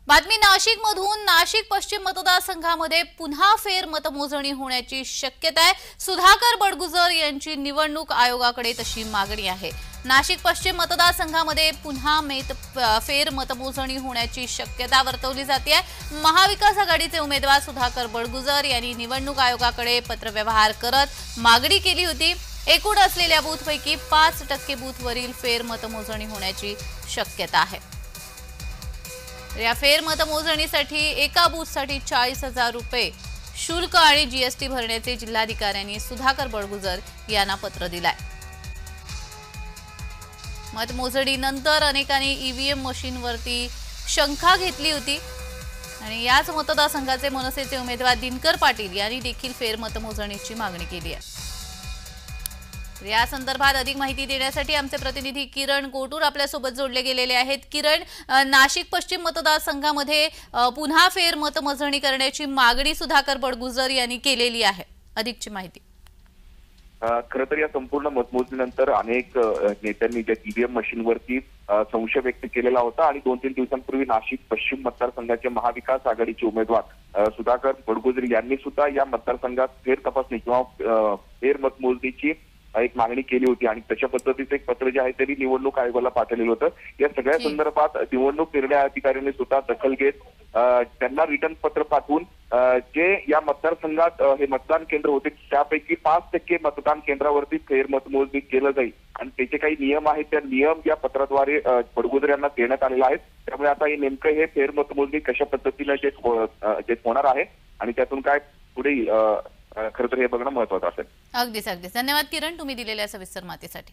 बातमी नाशिकमधून नाशिक पश्चिम मतदारसंघामध्ये पुन्हा फेर मतमोजणी होण्याची शक्यता आहे। सुधाकर बडगुजर यांची निवडणूक आयोगाकडे तशी मागणी आहे। नाशिक पश्चिम मतदारसंघामध्ये पुन्हा फेर मतमोजणी होण्याची शक्यता वर्तवली जाते आहे। महाविकास आघाडीचे उमेदवार सुधाकर बडगुजर यांनी निवडणूक आयोगाकडे पत्रव्यवहार करत मागणी केली होती। एकूण असलेल्या बूथपैकी 5% बूथवरील फेर मतमोजणी होण्याची शक्यता आहे। या फेर मतमोजणीसाठी एका बूथसाठी 40,000 रुपये शुल्क आणि जीएसटी भरण्याचे जिल्हाधिकाऱ्यांनी सुधाकर बडगुजर यांना पत्र दिलाय। मतमोजणीनंतर अनेकांनी ईव्हीएम मशीनवरती शंका घेतली होती आणि याच मतदारसंघाचे मनसेचे उमेदवार दिनकर पाटील यांनी देखील फेर मतमोजणीची मागणी केली आहे। या संदर्भात अधिक माहिती देण्यासाठी आमचे प्रतिनिधी किरण कोटूर आपल्या सोबत जोडले गेलेले आहेत। किरण, नाशिक पश्चिम मतदारसंघामध्ये पुन्हा फेर मतमोजणी करण्याची मागणी सुधाकर बडगुजर यांनी केलेली आहे। अधिकची माहिती। खरं तर या संपूर्ण मतमोजणीनंतर अनेक नेत्यांनी ज्या ईव्हीएम मशीनवरती संशय व्यक्त केलेला होता आणि 2-3 दिवसांपूर्वी नाशिक पश्चिम मतदारसंघाचे महाविकास आघाडीचे उमेदवार सुधाकर बडगुजर यांनी सुद्धा या मतदारसंघात फेर तपासणी किंवा फेर मतमोजणीची एक मागणी केली होती आणि तशा पद्धतीचं एक पत्र जे आहे तरी निवडणूक आयोगाला पाठवलेलं होतं। या सगळ्या संदर्भात निवडणूक निर्णय अधिकाऱ्यांनी सुद्धा दखल घेत त्यांना रिटर्न पत्र पाठवून जे या मतदारसंघात हे मतदान केंद्र होते त्यापैकी 5% मतदान केंद्रावरती फेर मतमोजणी केलं जाईल आणि त्याचे काही नियम आहेत, त्या नियम या पत्राद्वारे बडगुजर यांना देण्यात आलेला आहे। त्यामुळे आता हे नेमकं हे फेर मतमोजणी कशा पद्धतीने जे होणार आहे आणि त्यातून काय पुढे खरं तर हे बघणं महत्त्वाचं असेल। अगदीच धन्यवाद किरण, तुम्ही दिलेल्या सविस्तर माहितीसाठी।